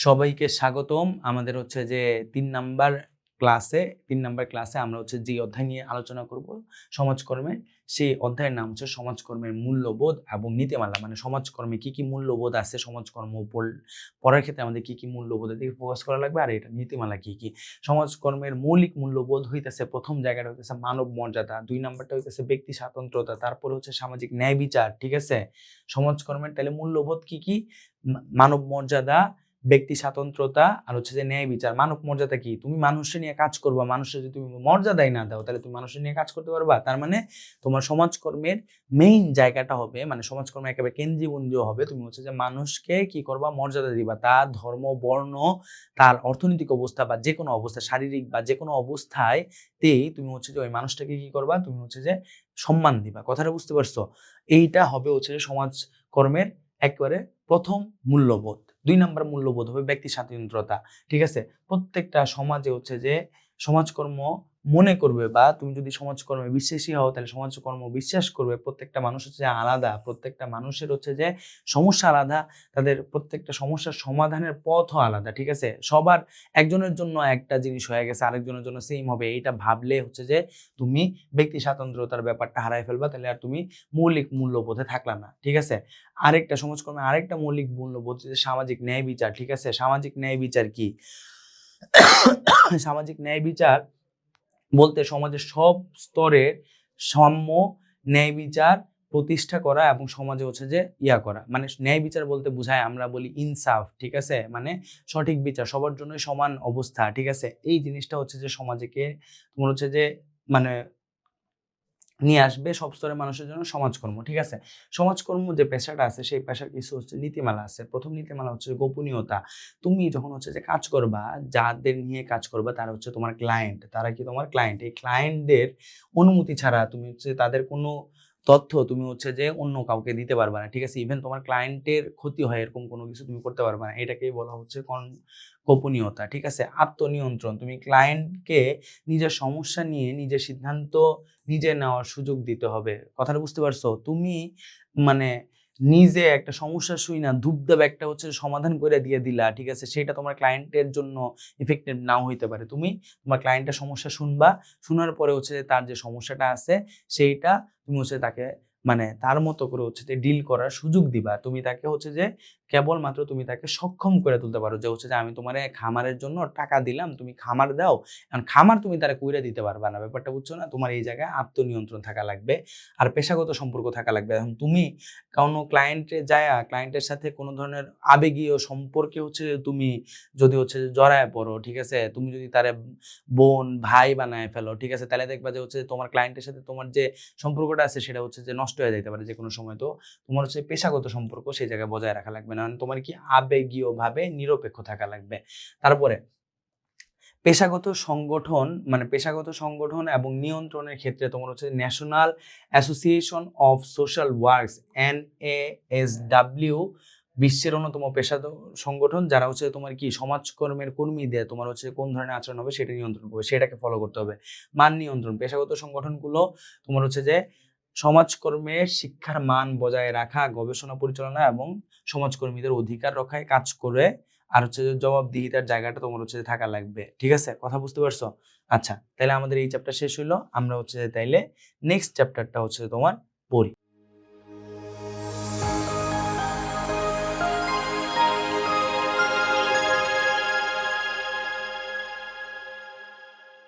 সবাইকে স্বাগতম। আমাদের হচ্ছে যে ৩ নাম্বার ক্লাসে আমরা হচ্ছে যে অধ্যায় নিয়ে আলোচনা করব সমাজকর্মে, সেই অধ্যায়ের নাম হচ্ছে সমাজকর্মের মূল্যবোধ এবং নীতিমালা। মানে সমাজকর্মে কি কি মূল্যবোধ আছে, সমাজকর্ম পড়ার ক্ষেত্রে আমাদের কি কি মূল্যবোধের দিকে ফোকাস করা লাগবে, আর এটা নীতিমালা কি কি। সমাজকর্মের মৌলিক মূল্যবোধ হইতেছে, প্রথম জায়গাটা হইতেছে মানব মর্যাদা, ২ নাম্বারটা হইতেছে ব্যক্তি স্বাতন্ত্রতা, তারপরে হচ্ছে সামাজিক ন্যায় বিচার। ঠিক আছে, সমাজকর্মের তাহলে মূল্যবোধ কি কি? মানব মর্যাদা, ব্যক্তি স্বাতন্ত্রতা, আর হচ্ছে যে ন্যায় বিচার। মানব মর্যাদা কি? তুমি মানুষকে নিয়ে কাজ করবা, মানুষের যদি তুমি মর্যাদাই না দাও তাহলে তুমি মানুষের নিয়ে কাজ করতে পারবা? তার মানে তোমার সমাজকর্মের মেইন জায়গাটা হবে, মানে সমাজকর্মে একেবারে কেন্দ্রীয় হবে, তুমি হচ্ছে যে মানুষকে কি করবা? মর্যাদা দিবা। তার ধর্ম, বর্ণ, তার অর্থনৈতিক অবস্থা বা যে কোনো অবস্থা, শারীরিক বা যে কোনো অবস্থায়তেই তুমি হচ্ছে যে ওই মানুষটাকে কি করবা? তুমি হচ্ছে যে সম্মান দিবা। কথাটা বুঝতে পারছো? এইটা হবে হচ্ছে যে সমাজকর্মের একেবারে প্রথম মূল্যবোধ। ২ নাম্বার মূল্যবোধ হবে ব্যক্তি স্বাতন্ত্রতা। ঠিক আছে, প্রত্যেকটা সমাজে হচ্ছে যে সমাজকর্ম মনে করবে, বা তুমি যদি সমাজকর্মে বিশ্বাসী হও তাহলে সমাজকর্ম বিশ্বাস করবে প্রত্যেকটা মানুষ হচ্ছে আলাদা, প্রত্যেকটা মানুষের হচ্ছে যে সমস্যা আলাদা, তাদের প্রত্যেকটা সমস্যার সমাধানের পথও আলাদা। ঠিক আছে, সবার একজনের জন্য একটা জিনিস হয়ে গেছে আরেকজনের জন্য সেম হবে, এইটা ভাবলে হচ্ছে যে তুমি ব্যক্তি স্বাতন্ত্রতার ব্যাপারটা হারাই ফেলবা, তাহলে আর তুমি মৌলিক মূল্যবোধে থাকলা না। ঠিক আছে, আরেকটা সমাজকর্মে আরেকটা মৌলিক মূল্যবোধ হচ্ছে সামাজিক ন্যায় বিচার। ঠিক আছে, সামাজিক ন্যায় বিচার কি? সামাজিক ন্যায় বিচার বলতে সমাজের সব স্তরের সাম্য ন্যায় বিচার প্রতিষ্ঠা করা এবং সমাজে হচ্ছে যে করা। মানে ন্যায় বিচার বলতে বোঝায়, আমরা বলি ইনসাফ। ঠিক আছে, মানে সঠিক বিচার, সবার জন্য সমান অবস্থা। ঠিক আছে, এই জিনিসটা হচ্ছে যে সমাজকে তোমার হচ্ছে যে মানে নিয়ে আসবে সব স্তরের মানুষের জন্য সমাজকর্ম। ঠিক আছে, সমাজকর্ম যে পেশাটা আছে সেই পেশার কিছু হচ্ছে নীতিমালা আছে। প্রথম নীতিমালা হচ্ছে গোপনীয়তা। তুমি যখন হচ্ছে যে কাজ করবা, যাদের নিয়ে কাজ করবা তারা হচ্ছে তোমার ক্লায়েন্ট। তারা কি তোমার ক্লায়েন্ট? এই ক্লায়েন্টদের অনুমতি ছাড়া তুমি হচ্ছে তাদের কোনো তথ্য তুমি হচ্ছে যে অন্য কাউকে দিতে পারবে না। ঠিক আছে, ইভেন তোমার ক্লায়েন্টের ক্ষতি হয় এরকম কোনো কিছু তুমি করতে পারবে না। এটাকেই বলা হচ্ছে গোপনীয়তা। ঠিক আছে, আত্মনিয়ন্ত্রণ। তুমি ক্লায়েন্টকে নিজের সমস্যা নিয়ে নিজের সিদ্ধান্ত নিজে নেওয়ার সুযোগ দিতে হবে। কথাটা বুঝতে পারছো? তুমি মানে নিজে একটা সমস্যা শুই না ধুপধাপ একটা হচ্ছে সমাধান করে দিয়ে দিলা। ঠিক আছে, সেটা তোমার ক্লায়েন্টের জন্য ইফেক্টিভ নাও হইতে পারে। তুমি তোমার ক্লায়েন্টের সমস্যা শুনবা, শোনার পরে হচ্ছে তার যে সমস্যাটা আছে সেইটা তুমি হচ্ছে তাকে মানে তার মতো করে হচ্ছে যে ডিল করার সুযোগ দিবা। তুমি তাকে হচ্ছে যে কেবলমাত্র তুমি তাকে সক্ষম করে তুলতে পারো, যে হচ্ছে যে আমি তোমার খামারের জন্য টাকা দিলাম, তুমি খামার দাও। এখন খামার তুমি তারা কইরা দিতে পারবা না, ব্যাপারটা বুঝছো না? তোমার এই জায়গায় আত্মনিয়ন্ত্রণ থাকা লাগবে, আর পেশাগত সম্পর্ক থাকা লাগবে। এখন তুমি কোনো ক্লায়েন্টে যায়া ক্লায়েন্টের সাথে কোনো ধরনের আবেগীয় সম্পর্কে হচ্ছে তুমি যদি হচ্ছে জড়ায় পড়ো, ঠিক আছে, তুমি যদি তারে বোন ভাই বানায় ফেলো, ঠিক আছে, তাহলে দেখবা যে হচ্ছে তোমার ক্লায়েন্টের সাথে তোমার যে সম্পর্কটা আছে সেটা হচ্ছে যে নষ্ট হয়ে যেতে পারে যে কোনো সময়। তো তোমার হচ্ছে পেশাগত সম্পর্ক সেই জায়গায় বজায় রাখা লাগবে না, তোমার কি আবেগীয় ভাবে নিরপেক্ষ থাকা লাগবে। তারপরে পেশাগত সংগঠন এবং নিয়ন্ত্রণের ক্ষেত্রে তোমার হচ্ছে national association of social works NASW বিশ্বের অন্যতম পেশাদার সংগঠন, যারা হচ্ছে তোমার কি সমাজকর্মের কর্মীদের তোমার হচ্ছে কোন ধরনের আচরণ হবে সেটা নিয়ন্ত্রণ করবে, সেটাকে ফলো করতে হবে। মান নিয়ন্ত্রণ, পেশাগত সংগঠনগুলো তোমার হচ্ছে যে সমাজকর্মের শিক্ষার মান বজায় রাখা, গবেষণা পরিচালনা এবং সমাজকর্মীদের অধিকার রক্ষায় কাজ করে, আর হচ্ছে যে জবাবদিহিতার জায়গাটা তোমার হচ্ছে থাকা লাগবে। ঠিক আছে, কথা বুঝতে পারছো? আচ্ছা, তাহলে আমাদের এই চ্যাপ্টার শেষ হইলো। আমরা হচ্ছে তাইলে নেক্সট চ্যাপ্টারটা হচ্ছে তোমার পড়ি।